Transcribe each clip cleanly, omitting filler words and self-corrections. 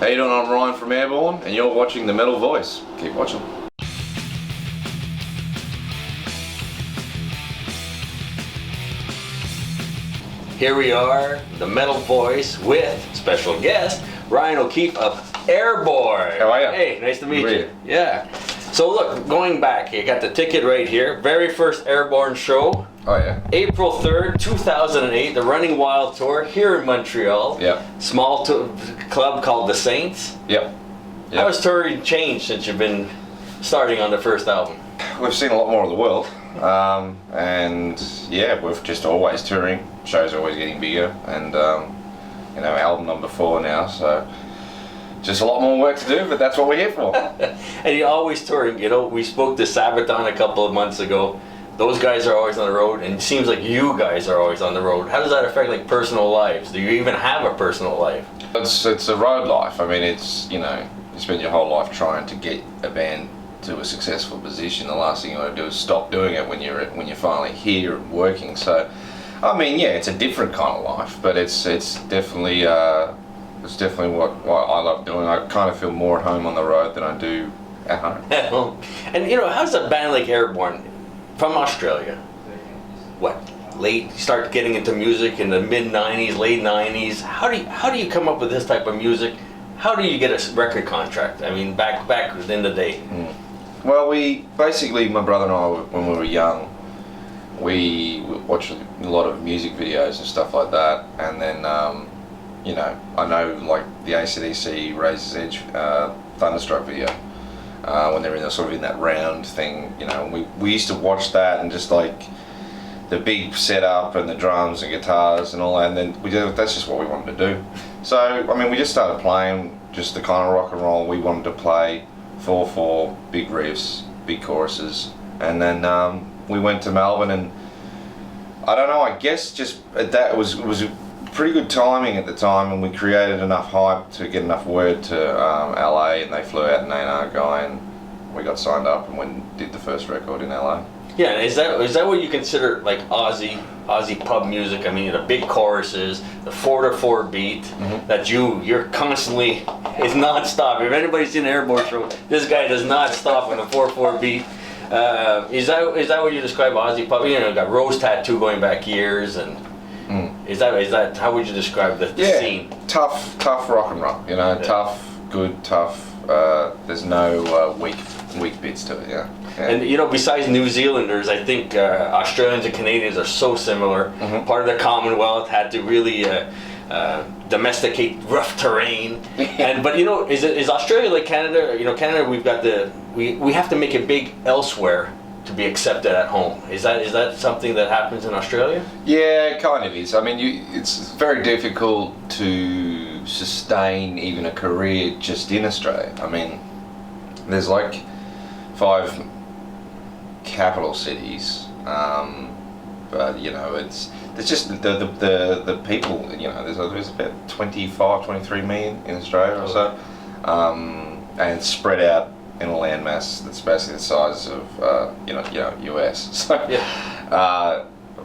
How you doing? I'm Ryan from Airbourne, and you're watching The Metal Voice. Keep watching. Here we are, The Metal Voice, with special guest Ryan O'Keefe of Airbourne. How are you? Hey, nice to meet you. Yeah. So look, going back, you got the ticket right here. Very first Airbourne show. Oh yeah. April 3rd, 2008, the Running Wild Tour here in Montreal. Yep. Small club called The Saints. Yep. How has touring changed since you've been starting on the first album? We've seen a lot more of the world, and yeah, we're just always touring. Shows are always getting bigger, and you know, album number 4 now, so just a lot more work to do, but that's what we're here for. And you're always touring. You know, we spoke to Sabaton a couple of months ago. Those guys are always on the road, and it seems like you guys are always on the road. How does that affect like personal lives? Do you even have a personal life? It's a road life. I mean, it's, you know, you spend your whole life trying to get a band to a successful position. The last thing you want to do is stop doing it when you're finally here and working. So, I mean, yeah, it's a different kind of life, but it's definitely what I love doing. I kind of feel more at home on the road than I do at home. At home. And you know, how's a band like Airbourne from Australia? What, start getting into music in the mid '90s, late '90s? How do you come up with this type of music? How do you get a record contract? I mean, back in the day. Well, we basically, my brother and I, when we were young, we watched a lot of music videos and stuff like that, and then you know, I know like the AC/DC Razor's Edge Thunderstruck video when they're sort of in that round thing, you know, and we used to watch that and just like the big setup and the drums and guitars and all that, and then that's just what we wanted to do. So I mean, we just started playing just the kind of rock and roll we wanted to play, 4/4, big riffs, big choruses, and then we went to Melbourne, and I don't know, I guess just that was pretty good timing at the time, and we created enough hype to get enough word to LA, and they flew out an A&R guy, and we got signed up and did the first record in LA. Yeah, is that what you consider like Aussie pub music? I mean, the big choruses, the 4/4 beat, that you're constantly, it's non-stop. If anybody's seen an Airbourne show, this guy does not stop on the 4/4 beat. Is that what you describe Aussie pub? You know, got Rose Tattoo going back years, and is that how would you describe the scene? Tough rock and roll. You know, tough, good, tough. There's no weak bits to it. Yeah. And you know, besides New Zealanders, I think Australians and Canadians are so similar. Part of the Commonwealth had to really domesticate rough terrain. But you know, is Australia like Canada? You know, Canada, we've got we have to make it big elsewhere to be accepted at home. Is that something that happens in Australia? Yeah, it kind of is. I mean, it's very difficult to sustain even a career just in Australia. I mean, there's like 5 capital cities, but you know, it's just the people. You know, there's about 23 million in Australia or so, and it's spread out in a landmass that's basically the size of you know US. So,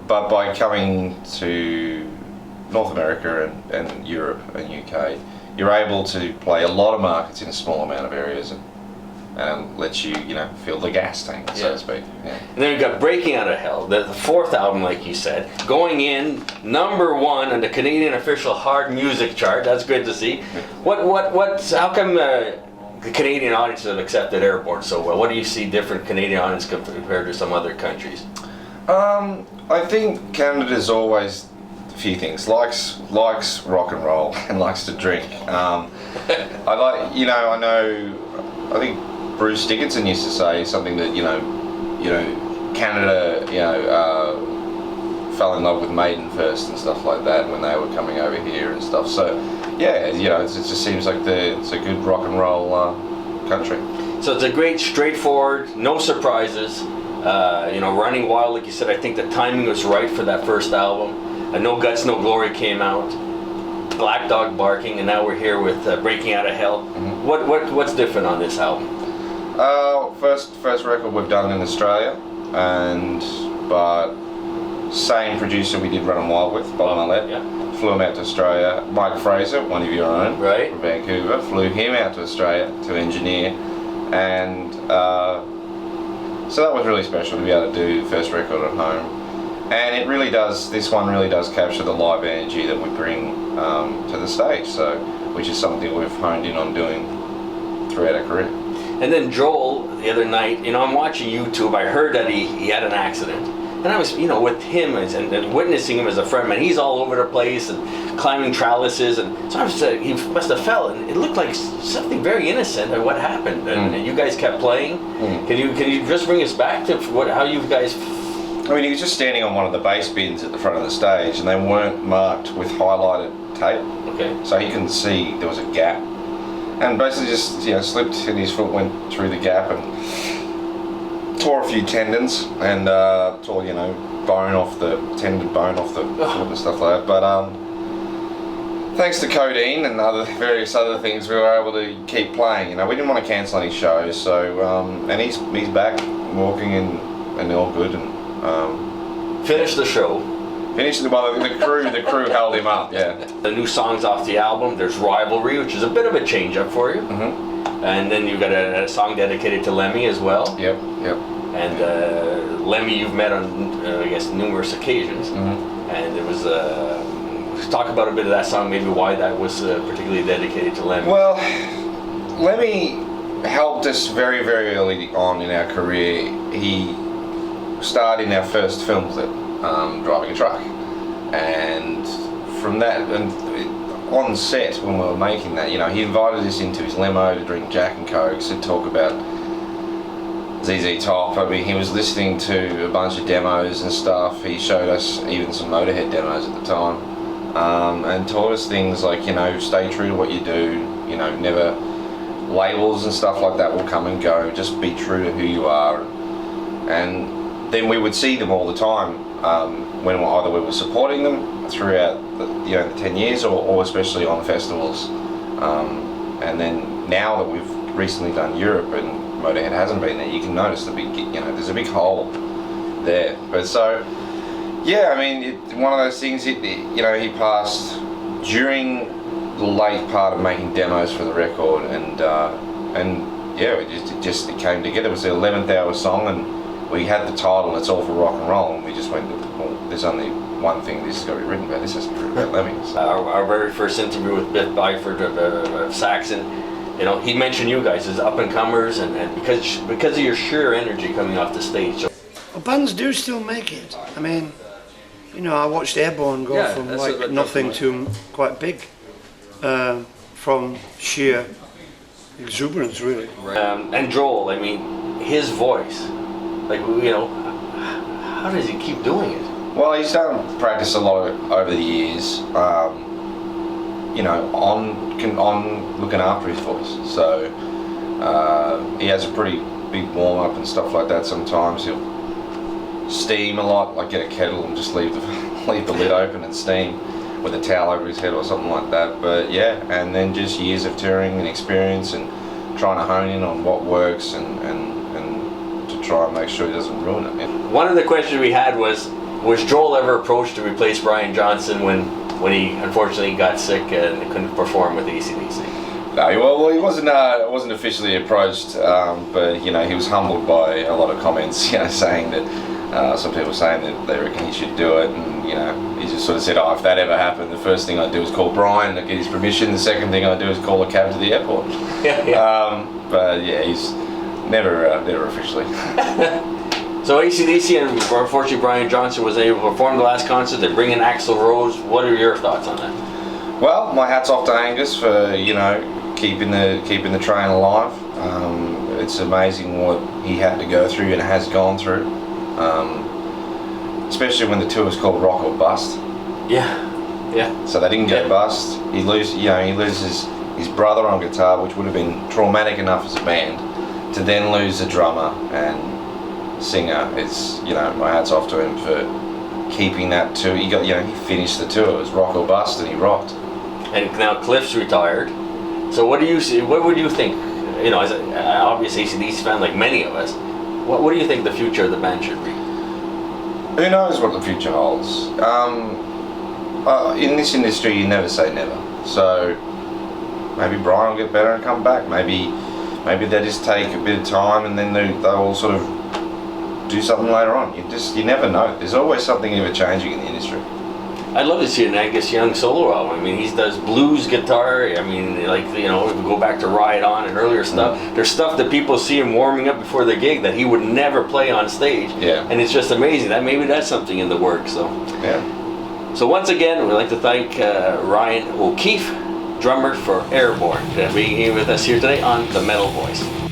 but by coming to North America and Europe and UK, you're able to play a lot of markets in a small amount of areas, and lets you know, fill the gas tank, so to speak. Yeah. And then we've got Breaking Out of Hell, the 4th album, like you said, going in #1 on the Canadian official hard music chart. That's good to see. How come the Canadian audience have accepted Airbourne so well? What do you see different Canadian audience compared to some other countries? I think Canada's always a few things. Likes rock and roll and likes to drink. I like, you know, I think Bruce Dickinson used to say something that, you know, Canada, you know, fell in love with Maiden first and stuff like that when they were coming over here and stuff. So yeah, you know, it just seems like it's a good rock and roll country. So it's a great, straightforward, no surprises. You know, Running Wild, like you said, I think the timing was right for that first album. No Guts, No Glory came out. Black Dog Barking, and now we're here with Breaking Out of Hell. What's different on this album? First record we've done in Australia, but same producer we did Running Wild with, Bob Marlette. flew him out to Australia. Mike Fraser, one of your own, Right. from Vancouver, flew him out to Australia to engineer, and so that was really special to be able to do the first record at home. And it really does. This one really does capture the live energy that we bring to the stage. So, which is something we've honed in on doing throughout our career. And then Joel, the other night, I'm watching YouTube. I heard that he had an accident, and I was, with him and witnessing him as a friend. Man, he's all over the place and climbing trellises, and so I was, he must have fell, and it looked like something very innocent. And what happened? And you guys kept playing. Can you just bring us back to how you guys? I mean, he was just standing on one of the bass bins at the front of the stage, and they weren't marked with highlighted tape. Okay. So he couldn't see there was a gap. And basically just, slipped and his foot went through the gap and tore a few tendons and tore, tendon bone off the foot and stuff like that. But thanks to codeine and various other things, we were able to keep playing. We didn't want to cancel any shows, so and he's back walking and all good, and Finish the show. Finished the crew held him up, yeah. The new songs off the album, there's Rivalry, which is a bit of a change up for you. And then you've got a song dedicated to Lemmy as well. Yep. And Lemmy you've met on, I guess, numerous occasions. And it was, talk about a bit of that song, maybe why that was particularly dedicated to Lemmy. Well, Lemmy helped us very, very early on in our career. He starred in our first film clip, driving a truck, and from that, and on set when we were making that, he invited us into his limo to drink Jack and Cokes and talk about ZZ Top. I mean, he was listening to a bunch of demos and stuff. He showed us even some Motorhead demos at the time, and taught us things like, stay true to what you do, never, labels and stuff like that will come and go, just be true to who you are. And then we would see them all the time, when either we were supporting them throughout the 10 years or especially on festivals. And then now that we've recently done Europe and Motorhead hasn't been there, you can notice there's a big hole there. But so, yeah, I mean, one of those things, he passed during the late part of making demos for the record, and yeah, it just came together. It was the 11th hour song, and we had the title, It's All for Rock and Roll, and we just went, well, there's only one thing this has got to be written about. This has to be written about Lemmy. So. Our very first interview with Biff Byford of Saxon, he mentioned you guys as up and comers, and because of your sheer energy coming off the stage. So. Well, bands do still make it. I mean, I watched Airbourne go from like nothing to quite big, from sheer exuberance, really. And Joel, I mean, his voice. Like, how does he keep doing it? Well, he's done practice a lot over the years, on looking after his voice. So he has a pretty big warm up and stuff like that. Sometimes he'll steam a lot, like get a kettle and just leave the lid open and steam with a towel over his head or something like that. But yeah, and then just years of touring and experience and trying to hone in on what works and to try and make sure he doesn't ruin it. Yeah. One of the questions we had was Joel ever approached to replace Brian Johnson when he unfortunately got sick and couldn't perform with AC/DC? No, well, he wasn't officially approached, but he was humbled by a lot of comments, saying that some people saying that they reckon he should do it, and he just sort of said, if that ever happened, the first thing I'd do is call Brian to get his permission. The second thing I'd do is call a cab to the airport. But yeah, he's never officially. So AC/DC and unfortunately Brian Johnson was able to perform the last concert. They bring in Axl Rose. What are your thoughts on that? Well, my hat's off to Angus for keeping the train alive. It's amazing what he had to go through and has gone through, especially when the tour was called Rock or Bust. Yeah. So they didn't go bust. He loses his brother on guitar, which would have been traumatic enough as a band, to then lose a drummer and singer. It's my hat's off to him for keeping that tour. He finished the tour. It was Rock or Bust, and he rocked. And now Cliff's retired. So what do you see? What would you think? As an obvious AC/DC fan, like many of us, what do you think the future of the band should be? Who knows what the future holds? in this industry, you never say never. So maybe Brian will get better and come back. Maybe they just take a bit of time and then they'll sort of do something later on. You never know. There's always something ever changing in the industry. I'd love to see an Angus Young solo album. I mean, he does blues guitar. I mean, like, you know, if we go back to Ride On and earlier stuff, there's stuff that people see him warming up before the gig that he would never play on stage. Yeah. And it's just amazing. That maybe that's something in the works. So. Yeah. So once again, we'd like to thank Ryan O'Keefe, drummer for Airbourne, being here with us here today on The Metal Voice.